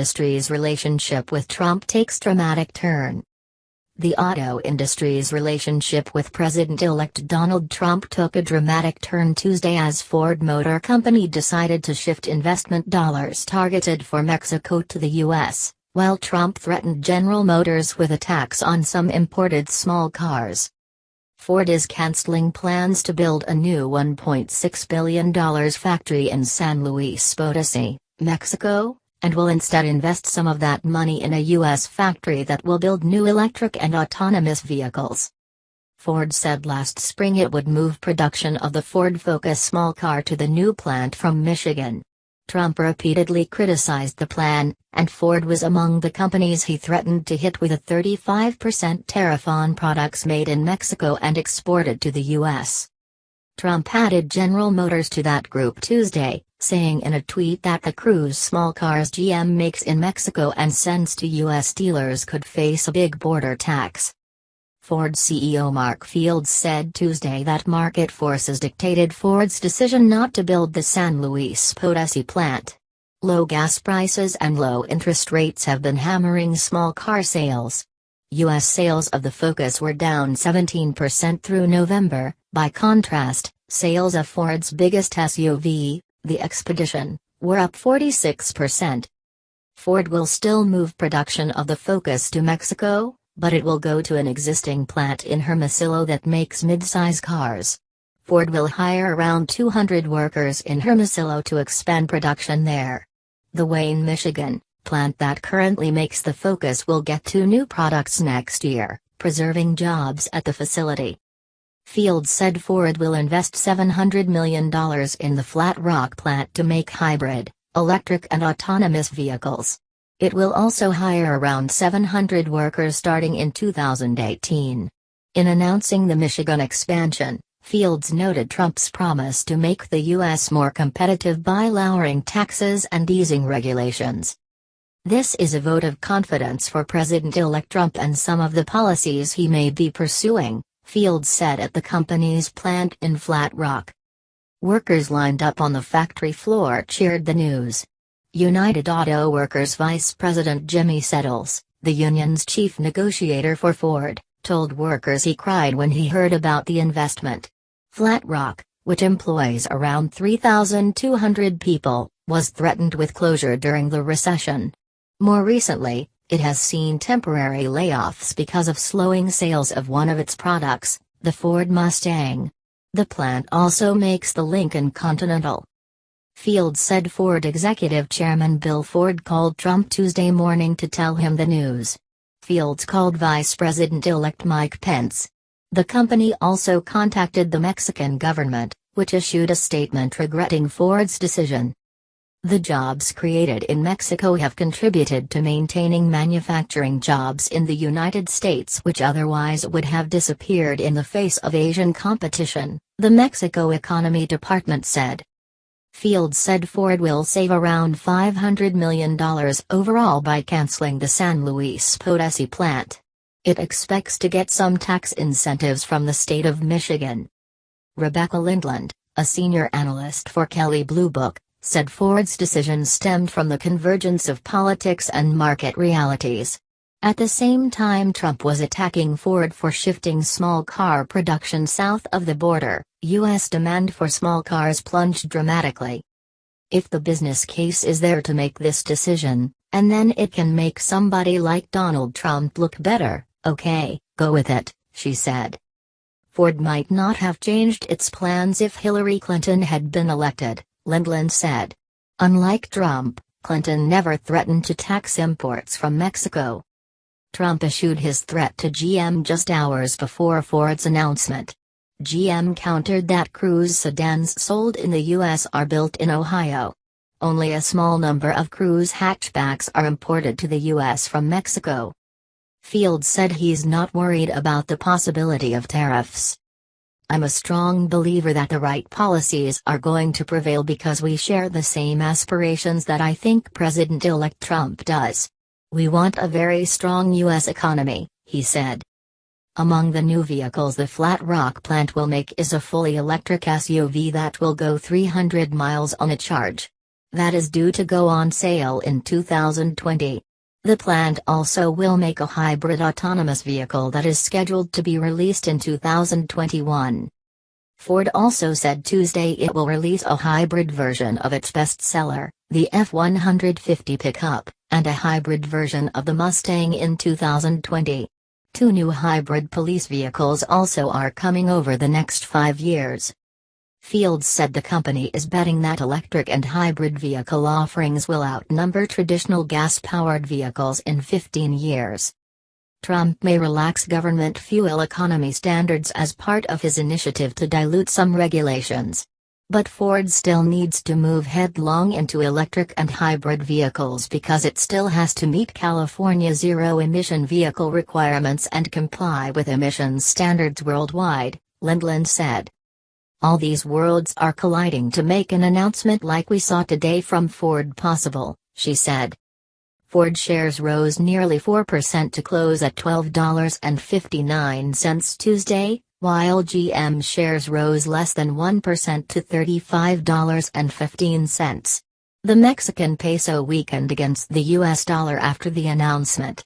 industry's relationship with Trump takes dramatic turn. The auto industry's relationship with President-elect Donald Trump took a dramatic turn Tuesday as Ford Motor Company decided to shift investment dollars targeted for Mexico to the U.S., while Trump threatened General Motors with a tax on some imported small cars. Ford is canceling plans to build a new $1.6 billion factory in San Luis Potosí, Mexico, and will instead invest some of that money in a U.S. factory that will build new electric and autonomous vehicles. Ford said last spring it would move production of the Ford Focus small car to the new plant from Michigan. Trump repeatedly criticized the plan, and Ford was among the companies he threatened to hit with a 35% tariff on products made in Mexico and exported to the U.S. Trump added General Motors to that group Tuesday, saying in a tweet that the Cruise small cars GM makes in Mexico and sends to U.S. dealers could face a big border tax. Ford CEO Mark Fields said Tuesday that market forces dictated Ford's decision not to build the San Luis Potosí plant. Low gas prices and low interest rates have been hammering small car sales. U.S. sales of the Focus were down 17% through November. By contrast, sales of Ford's biggest SUV, the Expedition, were up 46%. Ford will still move production of the Focus to Mexico, but it will go to an existing plant in Hermosillo that makes midsize cars. Ford will hire around 200 workers in Hermosillo to expand production there. The Wayne, Michigan, plant that currently makes the Focus will get 2 new products next year, preserving jobs at the facility. Fields said Ford will invest $700 million in the Flat Rock plant to make hybrid, electric and autonomous vehicles. It will also hire around 700 workers starting in 2018. In announcing the Michigan expansion, Fields noted Trump's promise to make the U.S. more competitive by lowering taxes and easing regulations. This is a vote of confidence for President-elect Trump and some of the policies he may be pursuing, Fields said at the company's plant in Flat Rock. Workers lined up on the factory floor cheered the news. United Auto Workers Vice President Jimmy Settles, the union's chief negotiator for Ford, told workers he cried when he heard about the investment. Flat Rock, which employs around 3,200 people, was threatened with closure during the recession. More recently, it has seen temporary layoffs because of slowing sales of one of its products, the Ford Mustang. The plant also makes the Lincoln Continental. Fields said Ford Executive Chairman Bill Ford called Trump Tuesday morning to tell him the news. Fields called Vice President-elect Mike Pence. The company also contacted the Mexican government, which issued a statement regretting Ford's decision. The jobs created in Mexico have contributed to maintaining manufacturing jobs in the United States which otherwise would have disappeared in the face of Asian competition, the Mexico Economy Department said. Fields said Ford will save around $500 million overall by canceling the San Luis Potosí plant. It expects to get some tax incentives from the state of Michigan. Rebecca Lindland, a senior analyst for Kelley Blue Book, said Ford's decision stemmed from the convergence of politics and market realities. At the same time Trump was attacking Ford for shifting small car production south of the border, U.S. demand for small cars plunged dramatically. If the business case is there to make this decision, and then it can make somebody like Donald Trump look better, okay, go with it, she said. Ford might not have changed its plans if Hillary Clinton had been elected, Lindland said. Unlike Trump, Clinton never threatened to tax imports from Mexico. Trump issued his threat to GM just hours before Ford's announcement. GM countered that Cruise sedans sold in the U.S. are built in Ohio. Only a small number of Cruise hatchbacks are imported to the U.S. from Mexico. Fields said he's not worried about the possibility of tariffs. I'm a strong believer that the right policies are going to prevail because we share the same aspirations that I think President-elect Trump does. We want a very strong U.S. economy, he said. Among the new vehicles the Flat Rock plant will make is a fully electric SUV that will go 300 miles on a charge. that is due to go on sale in 2020. The plant also will make a hybrid autonomous vehicle that is scheduled to be released in 2021. Ford also said Tuesday it will release a hybrid version of its bestseller, the F-150 pickup, and a hybrid version of the Mustang in 2020. 2 new hybrid police vehicles also are coming over the next 5 years. Fields said the company is betting that electric and hybrid vehicle offerings will outnumber traditional gas-powered vehicles in 15 years. Trump may relax government fuel economy standards as part of his initiative to dilute some regulations. But Ford still needs to move headlong into electric and hybrid vehicles because it still has to meet California zero-emission vehicle requirements and comply with emissions standards worldwide, Lindland said. All these worlds are colliding to make an announcement like we saw today from Ford possible, she said. Ford shares rose nearly 4% to close at $12.59 Tuesday, while GM shares rose less than 1% to $35.15. The Mexican peso weakened against the US dollar after the announcement.